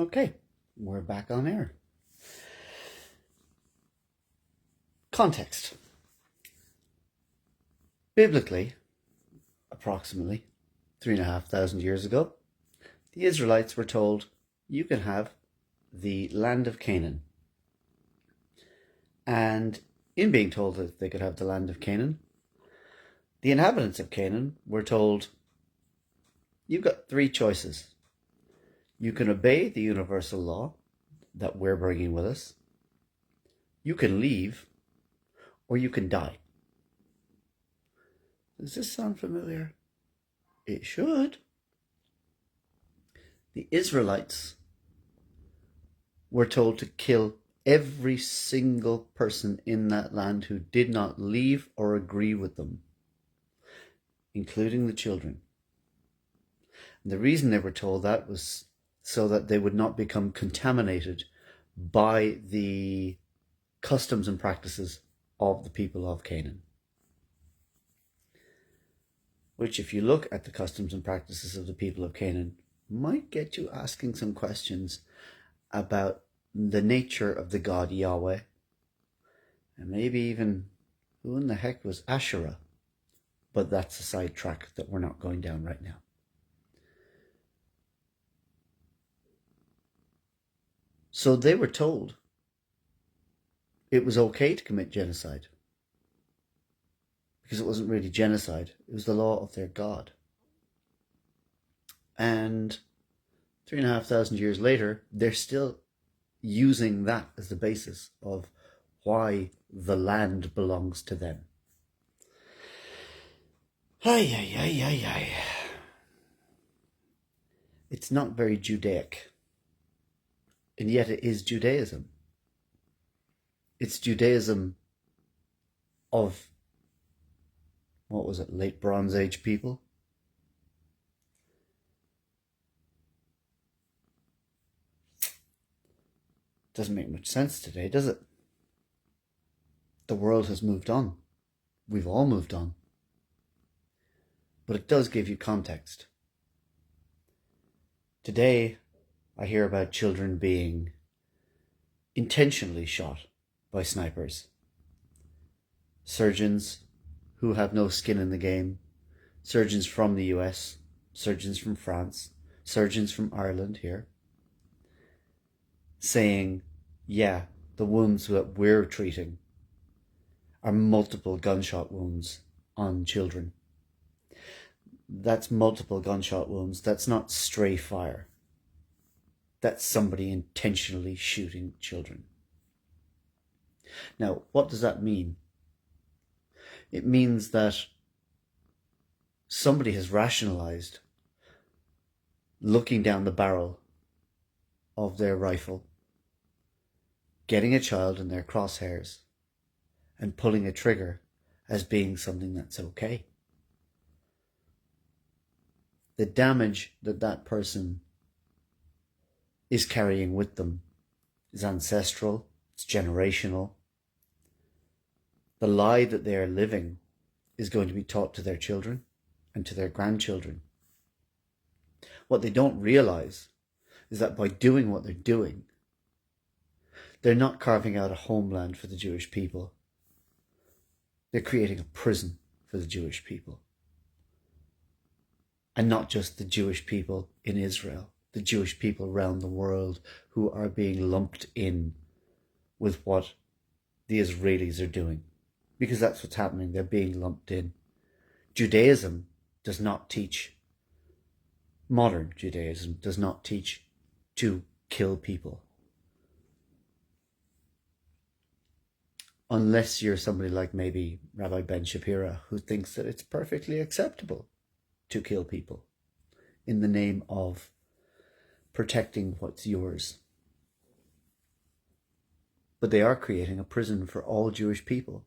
Okay, we're back on air. Context. Biblically, approximately 3,500 years ago, the Israelites were told, you can have the land of Canaan. And in being told that they could have the land of Canaan, the inhabitants of Canaan were told, you've got three choices. You can obey the universal law that we're bringing with us, you can leave, or you can die. Does this sound familiar? It should. The Israelites were told to kill every single person in that land who did not leave or agree with them, including the children. And the reason they were told that was so that they would not become contaminated by the customs and practices of the people of Canaan. Which, if you look at the customs and practices of the people of Canaan, might get you asking some questions about the nature of the god Yahweh, and maybe even who in the heck was Asherah. But that's a sidetrack that we're not going down right now. So they were told it was okay to commit genocide, because it wasn't really genocide, it was the law of their God. And 3,500 years later, they're still using that as the basis of why the land belongs to them. It's not very Judaic, and yet it is Judaism. It's Judaism of, what was it, late Bronze Age people? Doesn't make much sense today, does it? The world has moved on. We've all moved on. But it does give you context. Today, I hear about children being intentionally shot by snipers. Surgeons who have no skin in the game. Surgeons from the US, surgeons from France, surgeons from Ireland here, saying, yeah, the wounds that we're treating are multiple gunshot wounds on children. That's multiple gunshot wounds. That's not stray fire. That's somebody intentionally shooting children. Now, what does that mean? It means that somebody has rationalized looking down the barrel of their rifle, getting a child in their crosshairs, and pulling a trigger as being something that's okay. The damage that that person is carrying with them is ancestral, it's generational. The lie that they are living is going to be taught to their children and to their grandchildren. What they don't realize is that by doing what they're doing, they're not carving out a homeland for the Jewish people. They're creating a prison for the Jewish people. And not just the Jewish people in Israel, the Jewish people around the world who are being lumped in with what the Israelis are doing. Because that's what's happening, they're being lumped in. Judaism does not teach, modern Judaism does not teach to kill people. Unless you're somebody like maybe Rabbi Ben Shapira, who thinks that it's perfectly acceptable to kill people in the name of protecting what's yours. But they are creating a prison for all Jewish people,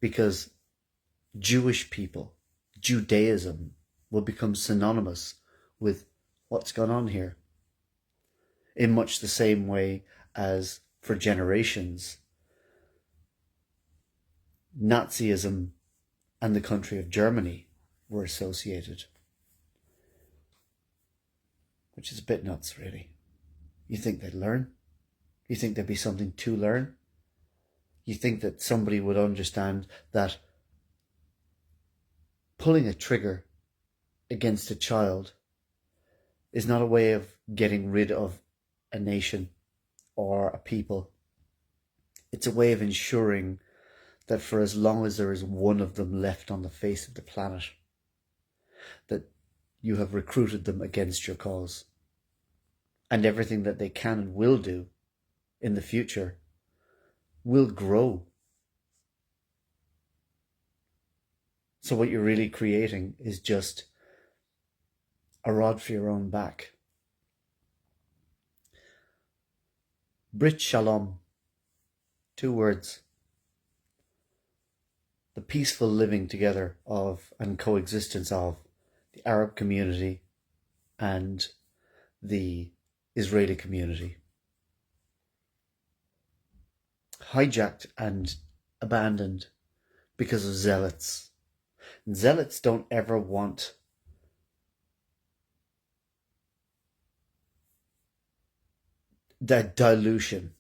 because Jewish people, Judaism, will become synonymous with what's gone on here, in much the same way as for generations Nazism and the country of Germany were associated. Which is a bit nuts, really. You think they'd learn? You think there'd be something to learn? You think that somebody would understand that pulling a trigger against a child is not a way of getting rid of a nation or a people. It's a way of ensuring that for as long as there is one of them left on the face of the planet, that you have recruited them against your cause. And everything that they can and will do in the future will grow. So what you're really creating is just a rod for your own back. Brit Shalom, 2 words. The peaceful living together of and coexistence of the Arab community and the Israeli community. Hijacked and abandoned because of zealots. And zealots don't ever want that dilution.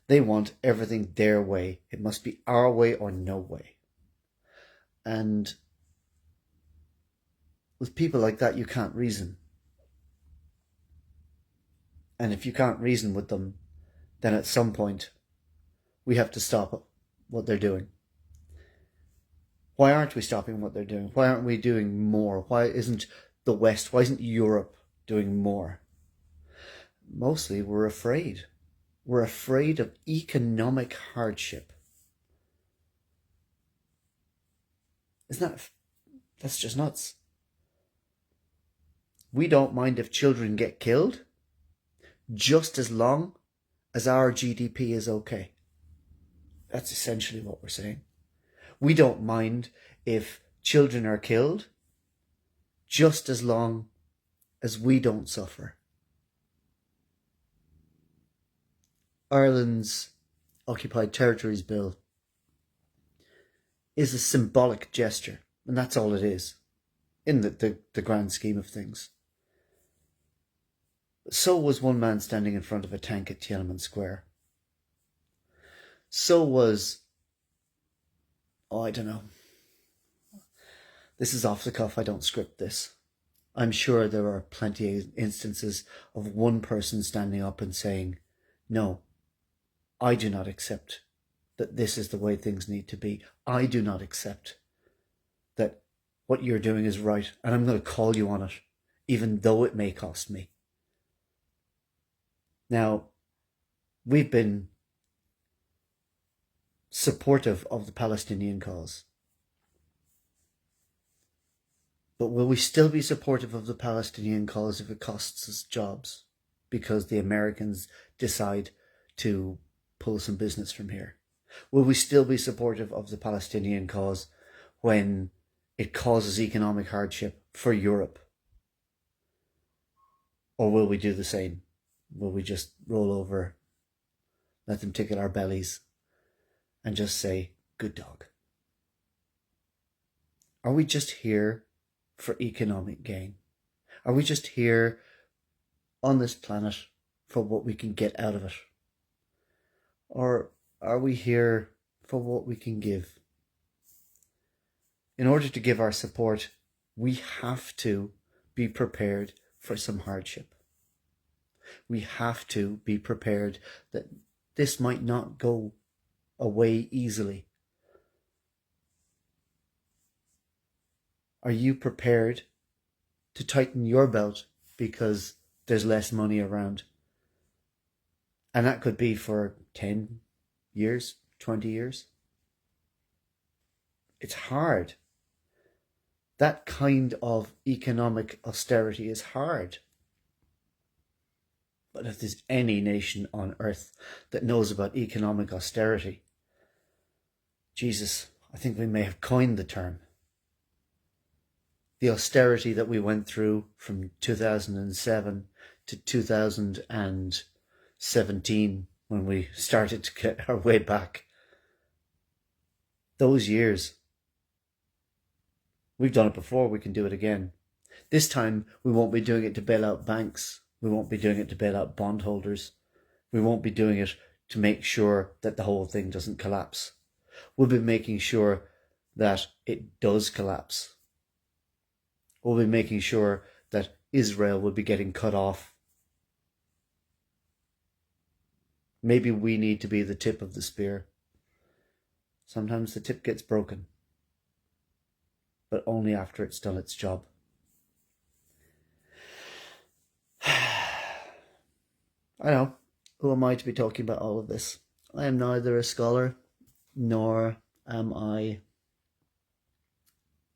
They want everything their way. It must be our way or no way. And with people like that, you can't reason. And if you can't reason with them, then at some point we have to stop what they're doing. Why aren't we stopping what they're doing? Why aren't we doing more? Why isn't the West, why isn't Europe doing more? Mostly we're afraid. We're afraid of economic hardship. That's just nuts. We don't mind if children get killed, just as long as our GDP is okay. That's essentially what we're saying. We don't mind if children are killed, just as long as we don't suffer. Ireland's Occupied Territories Bill is a symbolic gesture, and that's all it is, in the grand scheme of things. So was one man standing in front of a tank at Tiananmen Square. So was, I don't know. This is off the cuff, I don't script this. I'm sure there are plenty of instances of one person standing up and saying, no, I do not accept that this is the way things need to be. I do not accept that what you're doing is right, and I'm going to call you on it, even though it may cost me. Now, we've been supportive of the Palestinian cause. But will we still be supportive of the Palestinian cause if it costs us jobs? Because the Americans decide to pull some business from here? Will we still be supportive of the Palestinian cause when it causes economic hardship for Europe? Or will we do the same? Will we just roll over, let them tickle our bellies, and just say, good dog? Are we just here for economic gain? Are we just here on this planet for what we can get out of it? Or are we here for what we can give? In order to give our support, we have to be prepared for some hardship. We have to be prepared that this might not go away easily. Are you prepared to tighten your belt because there's less money around? And that could be for 10 years, 20 years. It's hard. That kind of economic austerity is hard. But if there's any nation on earth that knows about economic austerity, Jesus, I think we may have coined the term. The austerity that we went through from 2007 to 2017, when we started to get our way back. Those years, we've done it before, we can do it again. This time, we won't be doing it to bail out banks. We won't be doing it to bail out bondholders. We won't be doing it to make sure that the whole thing doesn't collapse. We'll be making sure that it does collapse. We'll be making sure that Israel will be getting cut off. Maybe we need to be the tip of the spear. Sometimes the tip gets broken, but only after it's done its job. I know, who am I to be talking about all of this? I am neither a scholar, nor am I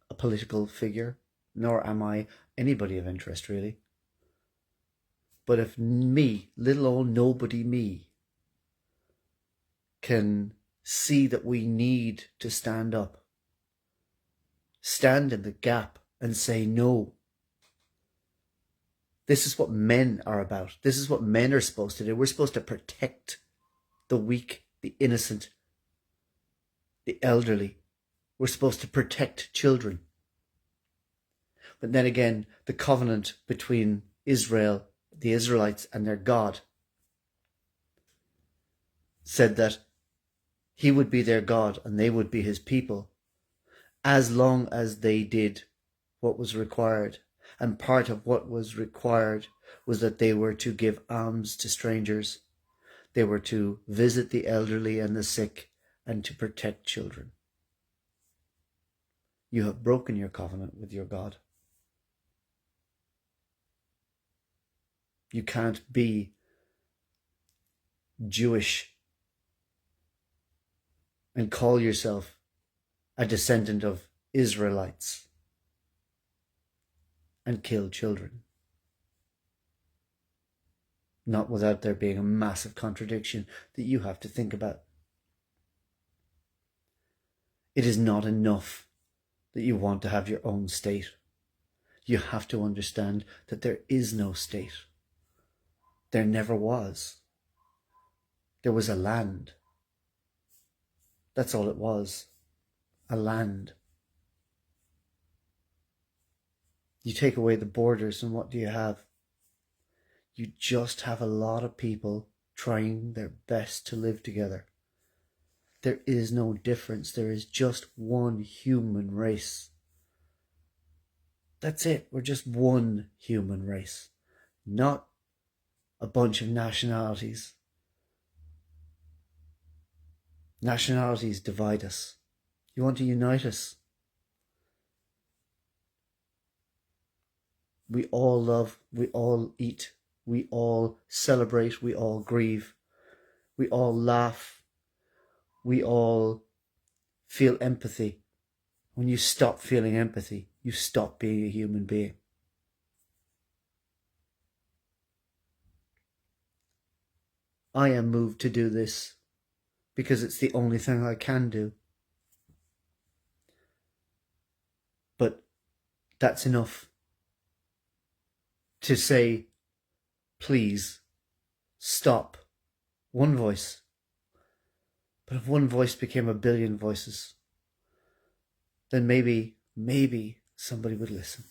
a political figure, nor am I anybody of interest, really. But if me, little old nobody me, can see that we need to stand up, stand in the gap and say no. This is what men are about. This is what men are supposed to do. We're supposed to protect the weak, the innocent, the elderly. We're supposed to protect children. But then again, the covenant between Israel, the Israelites, and their God said that he would be their God and they would be his people as long as they did what was required. And part of what was required was that they were to give alms to strangers. They were to visit the elderly and the sick and to protect children. You have broken your covenant with your God. You can't be Jewish and call yourself a descendant of Israelites and kill children. Not without there being a massive contradiction that you have to think about. It is not enough that you want to have your own state. You have to understand that there is no state. There never was. There was a land. That's all it was. A land. You take away the borders and what do you have? You just have a lot of people trying their best to live together. There is no difference. There is just one human race. That's it. We're just one human race. Not a bunch of nationalities. Nationalities divide us. You want to unite us. We all love, we all eat, we all celebrate, we all grieve, we all laugh, we all feel empathy. When you stop feeling empathy, you stop being a human being. I am moved to do this because it's the only thing I can do. But that's enough to say, please, stop. One voice. But if one voice became a billion voices, then maybe somebody would listen.